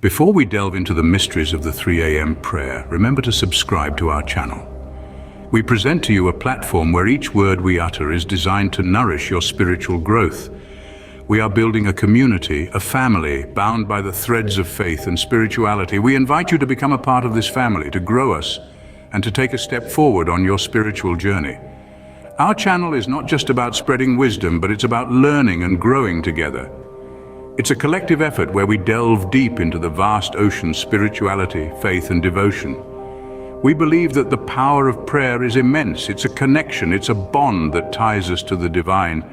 Before we delve into the mysteries of the 3 a.m. prayer, remember to subscribe to our channel. We present to you a platform where each word we utter is designed to nourish your spiritual growth. We are building a community, a family, bound by the threads of faith and spirituality. We invite you to become a part of this family, to grow us, and to take a step forward on your spiritual journey. Our channel is not just about spreading wisdom, but it's about learning and growing together. It's a collective effort where we delve deep into the vast ocean of spirituality, faith, and devotion. We believe that the power of prayer is immense. It's a connection, it's a bond that ties us to the divine.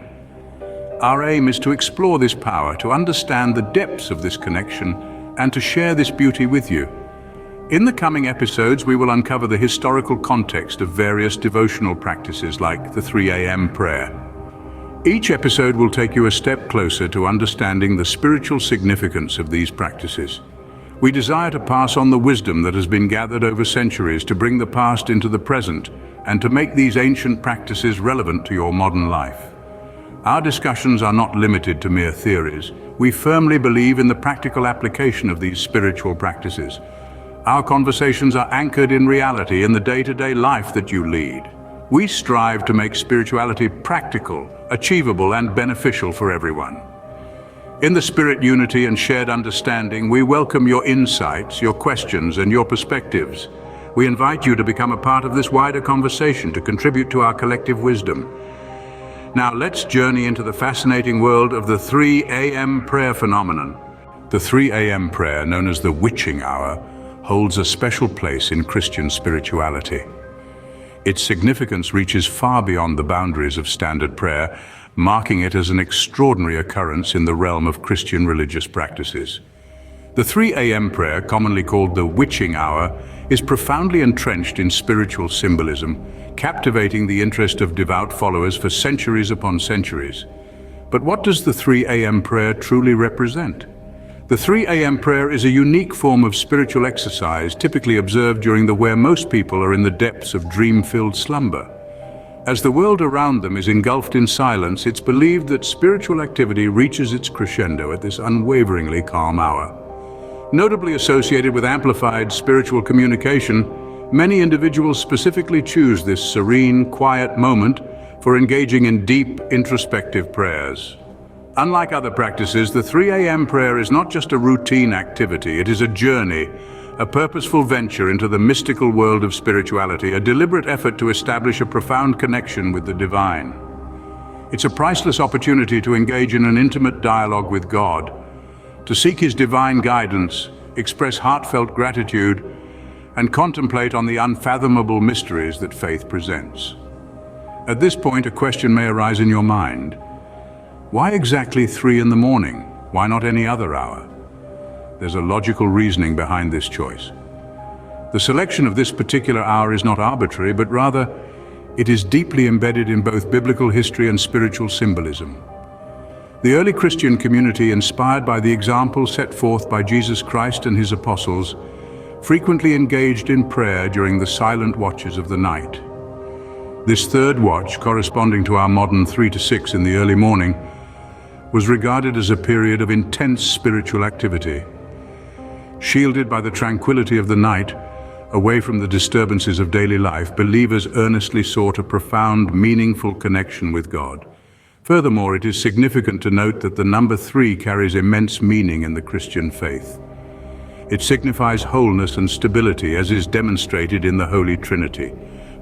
Our aim is to explore this power, to understand the depths of this connection, and to share this beauty with you. In the coming episodes, we will uncover the historical context of various devotional practices like the 3 a.m. prayer. Each episode will take you a step closer to understanding the spiritual significance of these practices. We desire to pass on the wisdom that has been gathered over centuries, to bring the past into the present, and to make these ancient practices relevant to your modern life. Our discussions are not limited to mere theories. We firmly believe in the practical application of these spiritual practices. Our conversations are anchored in reality, in the day-to-day life that you lead. We strive to make spirituality practical, achievable, and beneficial for everyone. In the spirit unity and shared understanding, we welcome your insights, your questions, and your perspectives. We invite you to become a part of this wider conversation, to contribute to our collective wisdom. Now let's journey into the fascinating world of the 3 a.m. prayer phenomenon. The 3 a.m. prayer, known as the witching hour, holds a special place in Christian spirituality. Its significance reaches far beyond the boundaries of standard prayer, marking it as an extraordinary occurrence in the realm of Christian religious practices. The 3 a.m. prayer, commonly called the witching hour, is profoundly entrenched in spiritual symbolism, captivating the interest of devout followers for centuries upon centuries. But what does the 3 a.m. prayer truly represent? The 3 a.m. prayer is a unique form of spiritual exercise typically observed during the where most people are in the depths of dream-filled slumber. As the world around them is engulfed in silence, it's believed that spiritual activity reaches its crescendo at this unwaveringly calm hour. Notably associated with amplified spiritual communication, many individuals specifically choose this serene, quiet moment for engaging in deep, introspective prayers. Unlike other practices, the 3 a.m. prayer is not just a routine activity, it is a journey, a purposeful venture into the mystical world of spirituality, a deliberate effort to establish a profound connection with the divine. It's a priceless opportunity to engage in an intimate dialogue with God, to seek His divine guidance, express heartfelt gratitude, and contemplate on the unfathomable mysteries that faith presents. At this point, a question may arise in your mind. Why exactly 3 in the morning? Why not any other hour? There's a logical reasoning behind this choice. The selection of this particular hour is not arbitrary, but rather, it is deeply embedded in both biblical history and spiritual symbolism. The early Christian community, inspired by the example set forth by Jesus Christ and His apostles, frequently engaged in prayer during the silent watches of the night. This third watch, corresponding to our modern 3 to 6 in the early morning, was regarded as a period of intense spiritual activity. Shielded by the tranquility of the night, away from the disturbances of daily life, believers earnestly sought a profound, meaningful connection with God. Furthermore, it is significant to note that the number 3 carries immense meaning in the Christian faith. It signifies wholeness and stability, as is demonstrated in the Holy Trinity,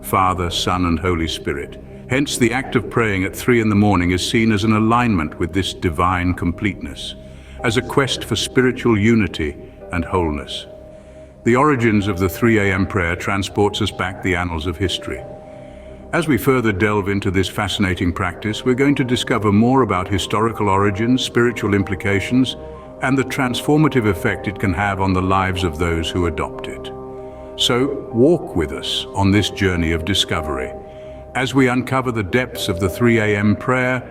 Father, Son, and Holy Spirit. Hence, the act of praying at 3 in the morning is seen as an alignment with this divine completeness, as a quest for spiritual unity and wholeness. The origins of the 3 a.m. prayer transports us back the annals of history. As we further delve into this fascinating practice, we're going to discover more about historical origins, spiritual implications, and the transformative effect it can have on the lives of those who adopt it. So, walk with us on this journey of discovery, as we uncover the depths of the 3 a.m. prayer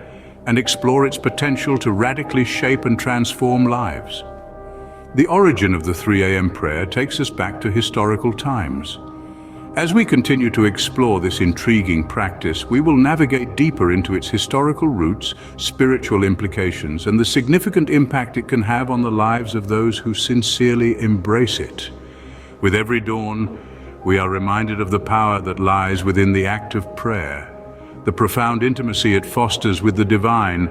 and explore its potential to radically shape and transform lives. The origin of the 3 a.m. prayer takes us back to historical times. As we continue to explore this intriguing practice, we will navigate deeper into its historical roots, spiritual implications, and the significant impact it can have on the lives of those who sincerely embrace it. With every dawn, we are reminded of the power that lies within the act of prayer, the profound intimacy it fosters with the divine,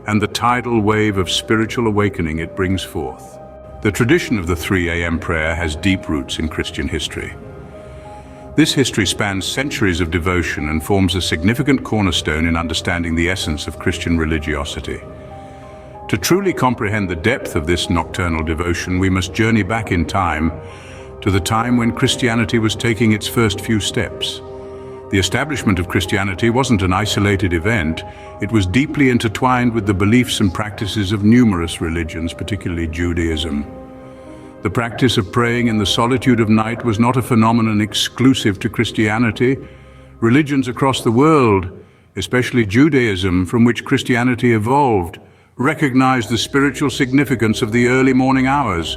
and the tidal wave of spiritual awakening it brings forth. The tradition of the 3 a.m. prayer has deep roots in Christian history. This history spans centuries of devotion and forms a significant cornerstone in understanding the essence of Christian religiosity. To truly comprehend the depth of this nocturnal devotion, we must journey back in time to the time when Christianity was taking its first few steps. The establishment of Christianity wasn't an isolated event. It was deeply intertwined with the beliefs and practices of numerous religions, particularly Judaism. The practice of praying in the solitude of night was not a phenomenon exclusive to Christianity. Religions across the world, especially Judaism, from which Christianity evolved, recognized the spiritual significance of the early morning hours.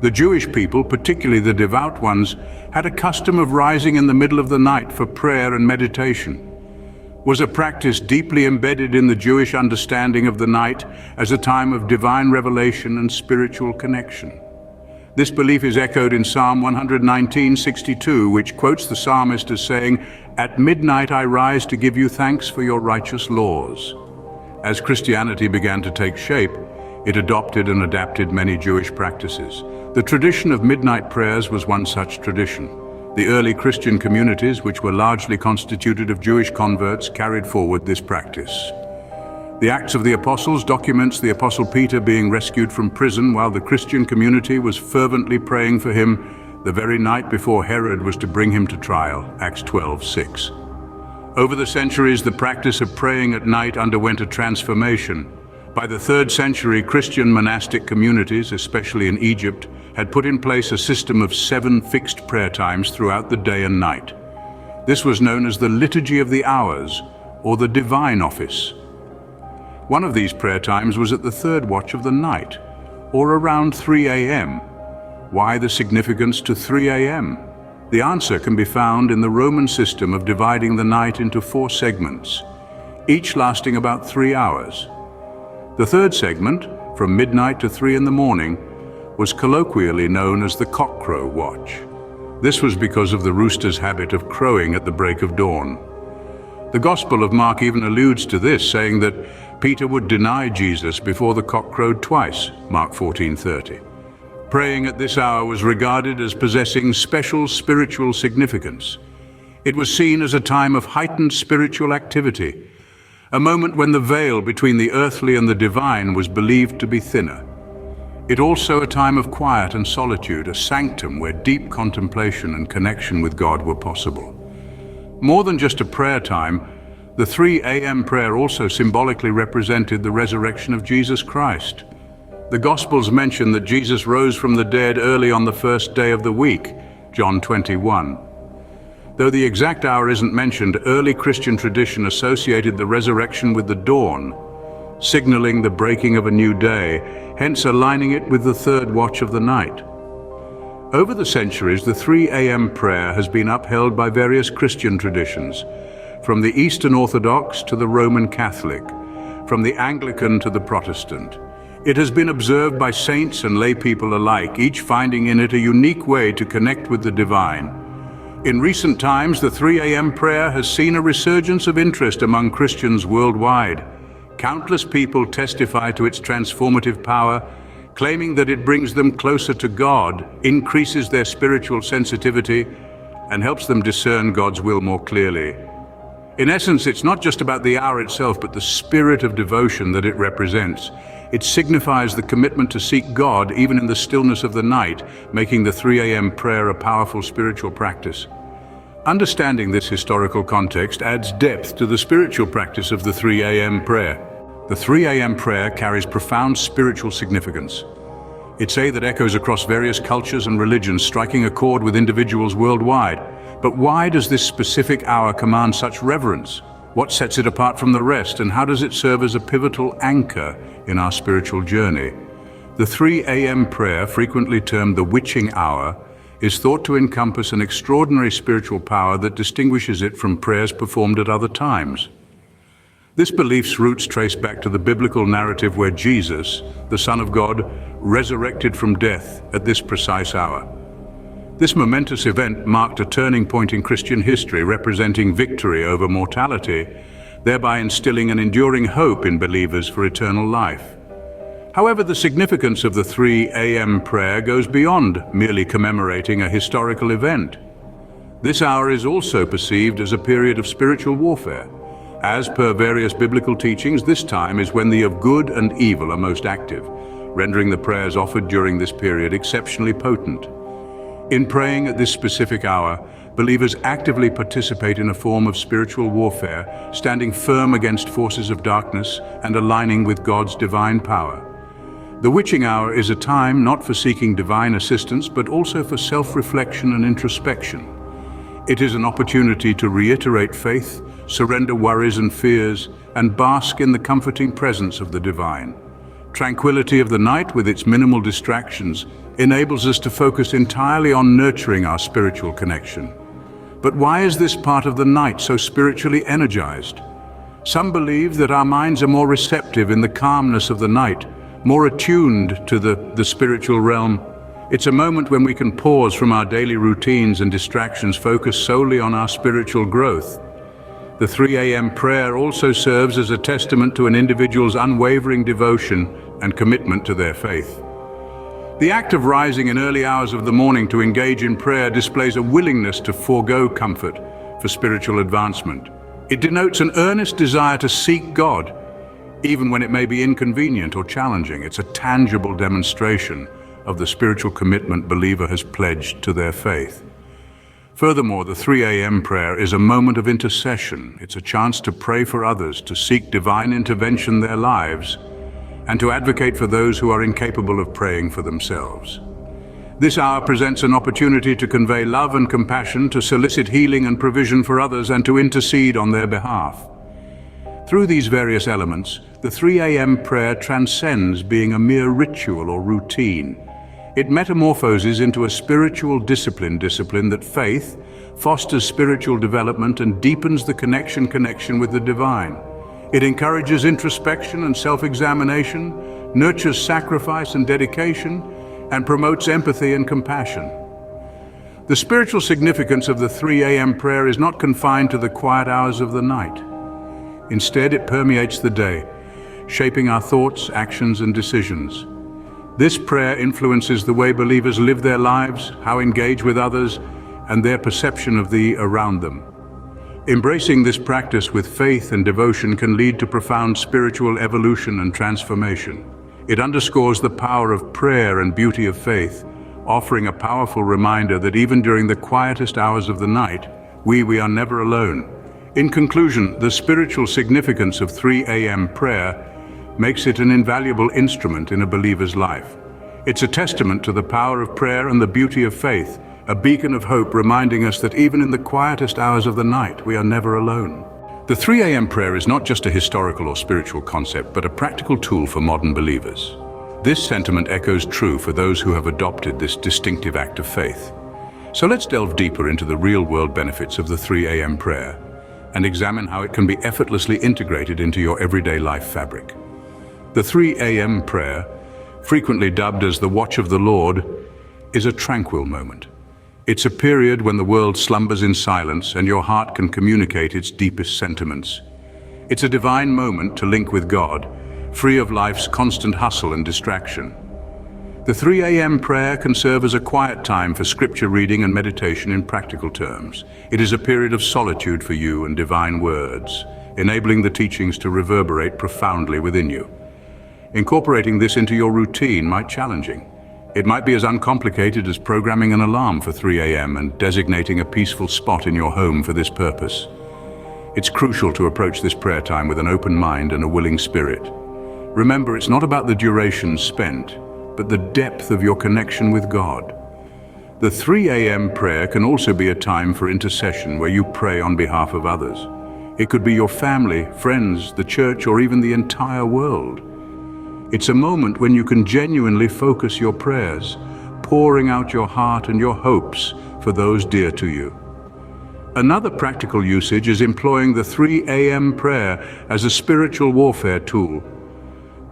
The Jewish people, particularly the devout ones, had a custom of rising in the middle of the night for prayer and meditation. It was a practice deeply embedded in the Jewish understanding of the night as a time of divine revelation and spiritual connection. This belief is echoed in Psalm 119:62, which quotes the psalmist as saying, "At midnight I rise to give you thanks for your righteous laws." As Christianity began to take shape, it adopted and adapted many Jewish practices. The tradition of midnight prayers was one such tradition. The early Christian communities, which were largely constituted of Jewish converts, carried forward this practice. The Acts of the Apostles documents the Apostle Peter being rescued from prison while the Christian community was fervently praying for him the very night before Herod was to bring him to trial, Acts 12:6. Over the centuries, the practice of praying at night underwent a transformation. By the 3rd century, Christian monastic communities, especially in Egypt, had put in place a system of 7 fixed prayer times throughout the day and night. This was known as the Liturgy of the Hours, or the Divine Office. One of these prayer times was at the 3rd watch of the night, or around 3 a.m. Why the significance to 3 a.m.? The answer can be found in the Roman system of dividing the night into 4 segments, each lasting about 3 hours. The 3rd segment, from midnight to 3 in the morning, was colloquially known as the cockcrow watch. This was because of the rooster's habit of crowing at the break of dawn. The Gospel of Mark even alludes to this, saying that Peter would deny Jesus before the cock crowed twice, Mark 14:30. Praying at this hour was regarded as possessing special spiritual significance. It was seen as a time of heightened spiritual activity, a moment when the veil between the earthly and the divine was believed to be thinner. It also a time of quiet and solitude, a sanctum where deep contemplation and connection with God were possible. More than just a prayer time, the 3 a.m. prayer also symbolically represented the resurrection of Jesus Christ. The Gospels mention that Jesus rose from the dead early on the first day of the week, John 21. Though the exact hour isn't mentioned, early Christian tradition associated the resurrection with the dawn, signaling the breaking of a new day, hence aligning it with the 3rd watch of the night. Over the centuries, the 3 a.m. prayer has been upheld by various Christian traditions, from the Eastern Orthodox to the Roman Catholic, from the Anglican to the Protestant. It has been observed by saints and lay people alike, each finding in it a unique way to connect with the divine. In recent times, the 3 a.m. prayer has seen a resurgence of interest among Christians worldwide. Countless people testify to its transformative power, claiming that it brings them closer to God, increases their spiritual sensitivity, and helps them discern God's will more clearly. In essence, it's not just about the hour itself, but the spirit of devotion that it represents. It signifies the commitment to seek God even in the stillness of the night, making the 3 a.m. prayer a powerful spiritual practice. Understanding this historical context adds depth to the spiritual practice of the 3 a.m. prayer. The 3 a.m. prayer carries profound spiritual significance. It's that echoes across various cultures and religions, striking a chord with individuals worldwide. But why does this specific hour command such reverence? What sets it apart from the rest, and how does it serve as a pivotal anchor in our spiritual journey? The 3 a.m. prayer, frequently termed the witching hour, is thought to encompass an extraordinary spiritual power that distinguishes it from prayers performed at other times. This belief's roots trace back to the biblical narrative where Jesus, the Son of God, resurrected from death at this precise hour. This momentous event marked a turning point in Christian history, representing victory over mortality, thereby instilling an enduring hope in believers for eternal life. However, the significance of the 3 a.m. prayer goes beyond merely commemorating a historical event. This hour is also perceived as a period of spiritual warfare. As per various biblical teachings, this time is when the of good and evil are most active, rendering the prayers offered during this period exceptionally potent. In praying at this specific hour, believers actively participate in a form of spiritual warfare, standing firm against forces of darkness and aligning with God's divine power. The witching hour is a time not for seeking divine assistance, but also for self-reflection and introspection. It is an opportunity to reiterate faith, surrender worries and fears, and bask in the comforting presence of the divine. Tranquility of the night, with its minimal distractions, enables us to focus entirely on nurturing our spiritual connection. But why is this part of the night so spiritually energized? Some believe that our minds are more receptive in the calmness of the night, more attuned to the spiritual realm. It's a moment when we can pause from our daily routines and distractions, focus solely on our spiritual growth. The 3 a.m. prayer also serves as a testament to an individual's unwavering devotion and commitment to their faith. The act of rising in early hours of the morning to engage in prayer displays a willingness to forego comfort for spiritual advancement. It denotes an earnest desire to seek God, even when it may be inconvenient or challenging. It's a tangible demonstration of the spiritual commitment believer has pledged to their faith. Furthermore, the 3 a.m. prayer is a moment of intercession. It's a chance to pray for others, to seek divine intervention in their lives, and to advocate for those who are incapable of praying for themselves. This hour presents an opportunity to convey love and compassion, to solicit healing and provision for others, and to intercede on their behalf. Through these various elements, the 3 a.m. prayer transcends being a mere ritual or routine. It metamorphoses into a spiritual discipline that faith fosters spiritual development and deepens the connection with the divine. It encourages introspection and self-examination, nurtures sacrifice and dedication, and promotes empathy and compassion. The spiritual significance of the 3 a.m. prayer is not confined to the quiet hours of the night. Instead, it permeates the day, shaping our thoughts, actions, and decisions. This prayer influences the way believers live their lives, how engage with others, and their perception of the around them. Embracing this practice with faith and devotion can lead to profound spiritual evolution and transformation. It underscores the power of prayer and beauty of faith, offering a powerful reminder that even during the quietest hours of the night, we are never alone. In conclusion, the spiritual significance of 3 a.m. prayer makes it an invaluable instrument in a believer's life. It's a testament to the power of prayer and the beauty of faith, a beacon of hope reminding us that even in the quietest hours of the night, we are never alone. The 3 a.m. prayer is not just a historical or spiritual concept, but a practical tool for modern believers. This sentiment echoes true for those who have adopted this distinctive act of faith. So let's delve deeper into the real-world benefits of the 3 a.m. prayer and examine how it can be effortlessly integrated into your everyday life fabric. The 3 a.m. prayer, frequently dubbed as the Watch of the Lord, is a tranquil moment. It's a period when the world slumbers in silence and your heart can communicate its deepest sentiments. It's a divine moment to link with God, free of life's constant hustle and distraction. The 3 a.m. prayer can serve as a quiet time for scripture reading and meditation in practical terms. It is a period of solitude for you and divine words, enabling the teachings to reverberate profoundly within you. Incorporating this into your routine might be challenging. It might be as uncomplicated as programming an alarm for 3 a.m. and designating a peaceful spot in your home for this purpose. It's crucial to approach this prayer time with an open mind and a willing spirit. Remember, it's not about the duration spent, but the depth of your connection with God. The 3 a.m. prayer can also be a time for intercession where you pray on behalf of others. It could be your family, friends, the church, or even the entire world. It's a moment when you can genuinely focus your prayers, pouring out your heart and your hopes for those dear to you. Another practical usage is employing the 3 a.m. prayer as a spiritual warfare tool.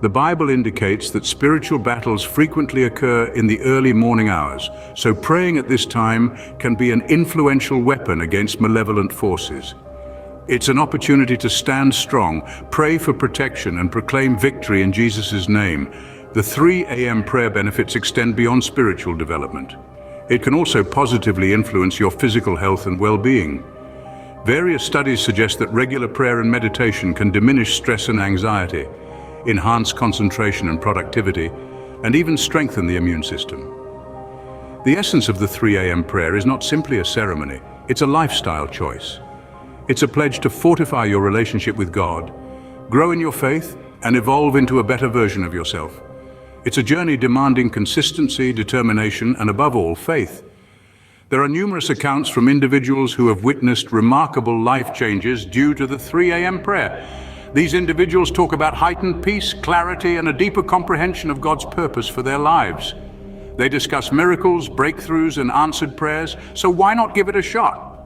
The Bible indicates that spiritual battles frequently occur in the early morning hours, so praying at this time can be an influential weapon against malevolent forces. It's an opportunity to stand strong, pray for protection, and proclaim victory in Jesus' name. The 3 a.m. prayer benefits extend beyond spiritual development. It can also positively influence your physical health and well-being. Various studies suggest that regular prayer and meditation can diminish stress and anxiety, enhance concentration and productivity, and even strengthen the immune system. The essence of the 3 a.m. prayer is not simply a ceremony, it's a lifestyle choice. It's a pledge to fortify your relationship with God, grow in your faith, and evolve into a better version of yourself. It's a journey demanding consistency, determination, and above all, faith. There are numerous accounts from individuals who have witnessed remarkable life changes due to the 3 a.m. prayer. These individuals talk about heightened peace, clarity, and a deeper comprehension of God's purpose for their lives. They discuss miracles, breakthroughs, and answered prayers, so why not give it a shot?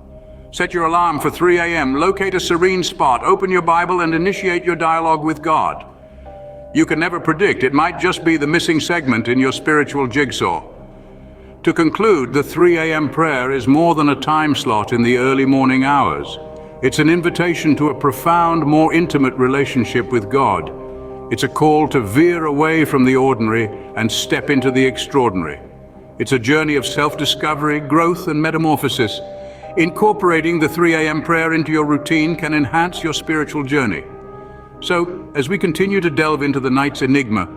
Set your alarm for 3 a.m., locate a serene spot, open your Bible, and initiate your dialogue with God. You can never predict, it might just be the missing segment in your spiritual jigsaw. To conclude, the 3 a.m. prayer is more than a time slot in the early morning hours. It's an invitation to a profound, more intimate relationship with God. It's a call to veer away from the ordinary and step into the extraordinary. It's a journey of self-discovery, growth, and metamorphosis. Incorporating the 3 a.m. prayer into your routine can enhance your spiritual journey. So, as we continue to delve into the night's enigma,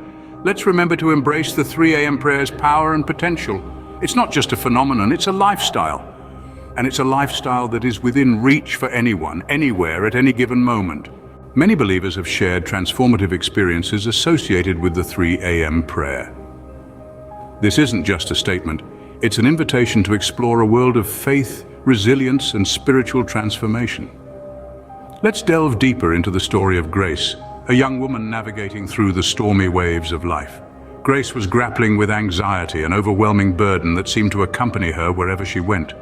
let's remember to embrace the 3 a.m. prayer's power and potential. It's not just a phenomenon, it's a lifestyle. And it's a lifestyle that is within reach for anyone, anywhere, at any given moment. Many believers have shared transformative experiences associated with the 3 a.m. prayer. This isn't just a statement, it's an invitation to explore a world of faith, resilience, and spiritual transformation. Let's delve deeper into the story of Grace, a young woman navigating through the stormy waves of life. Grace was grappling with anxiety, an overwhelming burden that seemed to accompany her wherever she went.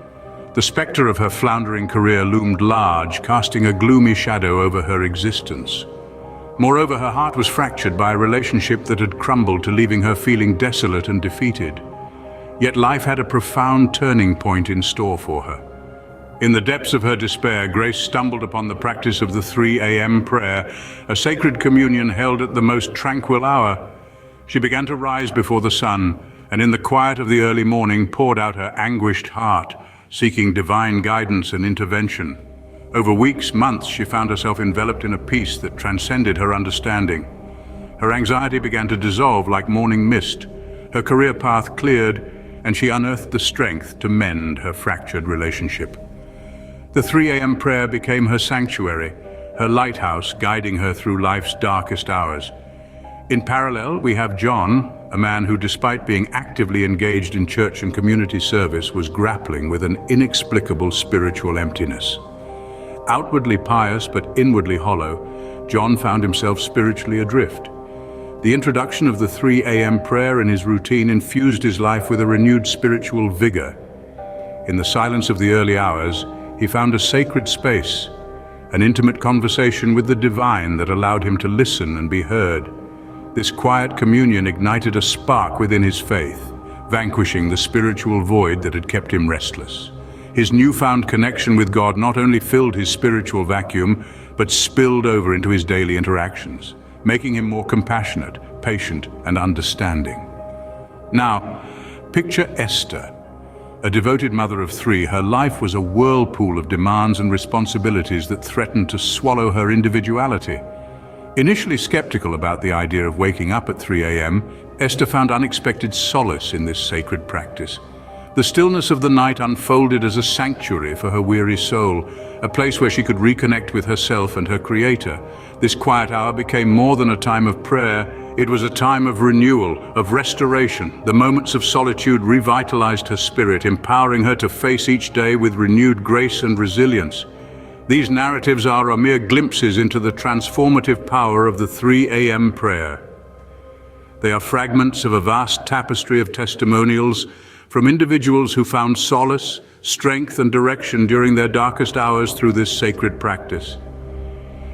The specter of her floundering career loomed large, casting a gloomy shadow over her existence. Moreover, her heart was fractured by a relationship that had crumbled to leaving her feeling desolate and defeated. Yet life had a profound turning point in store for her. In the depths of her despair, Grace stumbled upon the practice of the 3 a.m. prayer, a sacred communion held at the most tranquil hour. She began to rise before the sun, and in the quiet of the early morning poured out her anguished heart, seeking divine guidance and intervention. Over weeks, months, she found herself enveloped in a peace that transcended her understanding. Her anxiety began to dissolve like morning mist. Her career path cleared, and she unearthed the strength to mend her fractured relationship. The 3 a.m. prayer became her sanctuary, her lighthouse guiding her through life's darkest hours. In parallel, we have John, a man who, despite being actively engaged in church and community service, was grappling with an inexplicable spiritual emptiness. Outwardly pious but inwardly hollow, John found himself spiritually adrift. The introduction of the 3 a.m. prayer in his routine infused his life with a renewed spiritual vigor. In the silence of the early hours, he found a sacred space, an intimate conversation with the divine that allowed him to listen and be heard. This quiet communion ignited a spark within his faith, vanquishing the spiritual void that had kept him restless. His newfound connection with God not only filled his spiritual vacuum, but spilled over into his daily interactions, making him more compassionate, patient, and understanding. Now, picture Esther. A devoted mother of 3, her life was a whirlpool of demands and responsibilities that threatened to swallow her individuality. Initially skeptical about the idea of waking up at 3 a.m., Esther found unexpected solace in this sacred practice. The stillness of the night unfolded as a sanctuary for her weary soul, a place where she could reconnect with herself and her Creator. This quiet hour became more than a time of prayer. It was a time of renewal, of restoration. The moments of solitude revitalized her spirit, empowering her to face each day with renewed grace and resilience. These narratives are mere glimpses into the transformative power of the 3 a.m. prayer. They are fragments of a vast tapestry of testimonials from individuals who found solace, strength, and direction during their darkest hours through this sacred practice.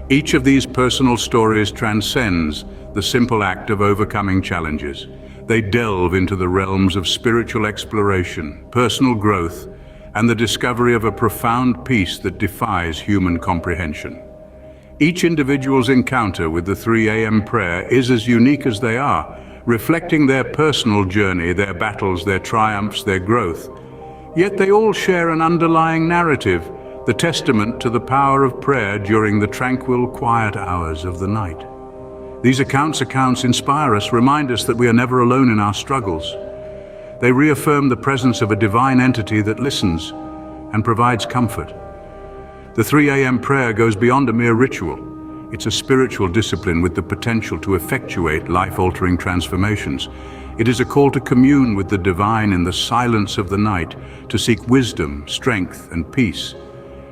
Each of these personal stories transcends the simple act of overcoming challenges. They delve into the realms of spiritual exploration, personal growth, and the discovery of a profound peace that defies human comprehension. Each individual's encounter with the 3 a.m. prayer is as unique as they are, reflecting their personal journey, their battles, their triumphs, their growth. Yet they all share an underlying narrative, the testament to the power of prayer during the tranquil, quiet hours of the night. These accounts inspire us, remind us that we are never alone in our struggles. They reaffirm the presence of a divine entity that listens and provides comfort. The 3 a.m. prayer goes beyond a mere ritual. It's a spiritual discipline with the potential to effectuate life-altering transformations. It is a call to commune with the divine in the silence of the night, to seek wisdom, strength, and peace.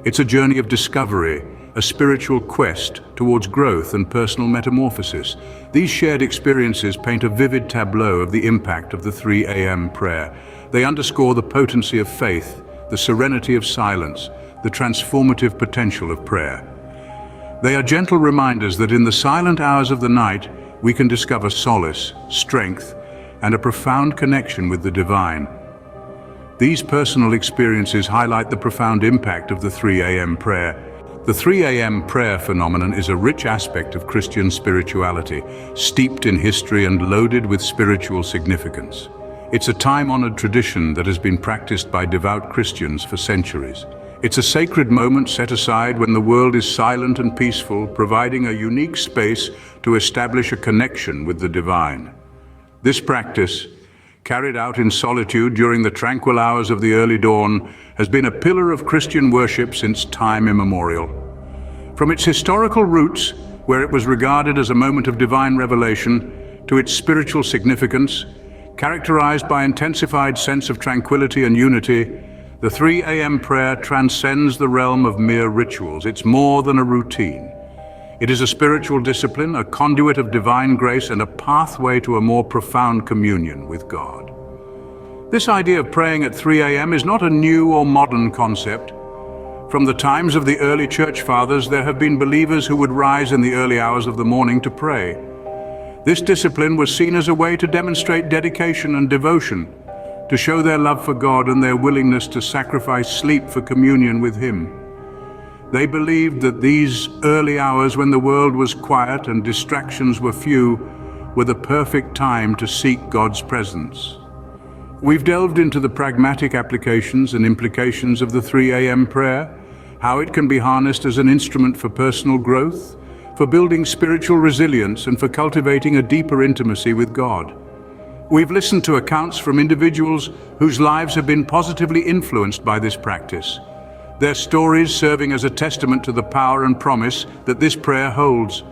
It's a journey of discovery, a spiritual quest towards growth and personal metamorphosis. These shared experiences paint a vivid tableau of the impact of the 3 a.m. prayer. They underscore the potency of faith, the serenity of silence, the transformative potential of prayer. They are gentle reminders that in the silent hours of the night, we can discover solace, strength, and a profound connection with the divine. These personal experiences highlight the profound impact of the 3 a.m. prayer. The 3 a.m. prayer phenomenon is a rich aspect of Christian spirituality, steeped in history and loaded with spiritual significance. It's a time-honored tradition that has been practiced by devout Christians for centuries. It's a sacred moment set aside when the world is silent and peaceful, providing a unique space to establish a connection with the divine. This practice, carried out in solitude during the tranquil hours of the early dawn, has been a pillar of Christian worship since time immemorial. From its historical roots, where it was regarded as a moment of divine revelation, to its spiritual significance, characterized by intensified sense of tranquility and unity, the 3 a.m. prayer transcends the realm of mere rituals. It's more than a routine. It is a spiritual discipline, a conduit of divine grace, and a pathway to a more profound communion with God. This idea of praying at 3 a.m. is not a new or modern concept. From the times of the early church fathers, there have been believers who would rise in the early hours of the morning to pray. This discipline was seen as a way to demonstrate dedication and devotion, to show their love for God and their willingness to sacrifice sleep for communion with Him. They believed that these early hours, when the world was quiet and distractions were few, were the perfect time to seek God's presence. We've delved into the pragmatic applications and implications of the 3 a.m. prayer, how it can be harnessed as an instrument for personal growth, for building spiritual resilience, and for cultivating a deeper intimacy with God. We've listened to accounts from individuals whose lives have been positively influenced by this practice, their stories serving as a testament to the power and promise that this prayer holds.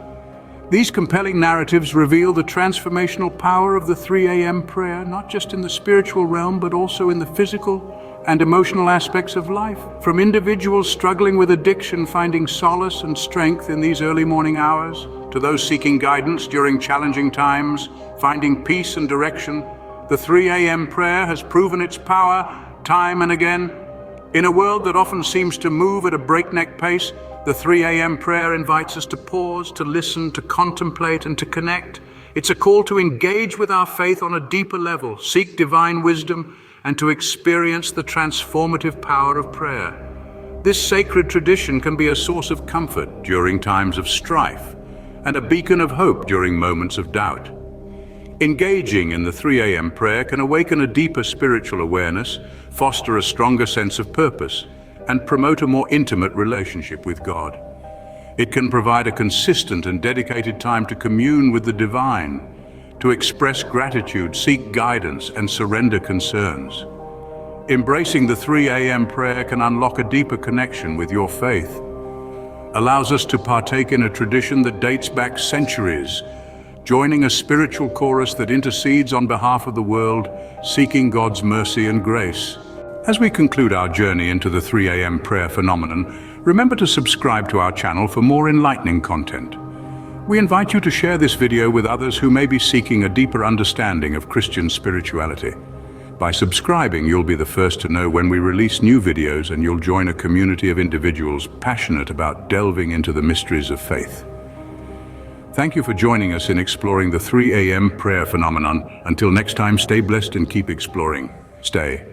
These compelling narratives reveal the transformational power of the 3 a.m. prayer, not just in the spiritual realm, but also in the physical and emotional aspects of life. From individuals struggling with addiction, finding solace and strength in these early morning hours, to those seeking guidance during challenging times, finding peace and direction, the 3 a.m. prayer has proven its power time and again. In a world that often seems to move at a breakneck pace, the 3 a.m. prayer invites us to pause, to listen, to contemplate, and to connect. It's a call to engage with our faith on a deeper level, seek divine wisdom, and to experience the transformative power of prayer. This sacred tradition can be a source of comfort during times of strife, and a beacon of hope during moments of doubt. Engaging in the 3 a.m. prayer can awaken a deeper spiritual awareness, foster a stronger sense of purpose, and promote a more intimate relationship with God. It can provide a consistent and dedicated time to commune with the divine, to express gratitude, seek guidance, and surrender concerns. Embracing the 3 a.m. prayer can unlock a deeper connection with your faith, allows us to partake in a tradition that dates back centuries, joining a spiritual chorus that intercedes on behalf of the world, seeking God's mercy and grace. As we conclude our journey into the 3 a.m. prayer phenomenon, remember to subscribe to our channel for more enlightening content. We invite you to share this video with others who may be seeking a deeper understanding of Christian spirituality. By subscribing, you'll be the first to know when we release new videos, and you'll join a community of individuals passionate about delving into the mysteries of faith. Thank you for joining us in exploring the 3 a.m. prayer phenomenon. Until next time, stay blessed and keep exploring. Stay.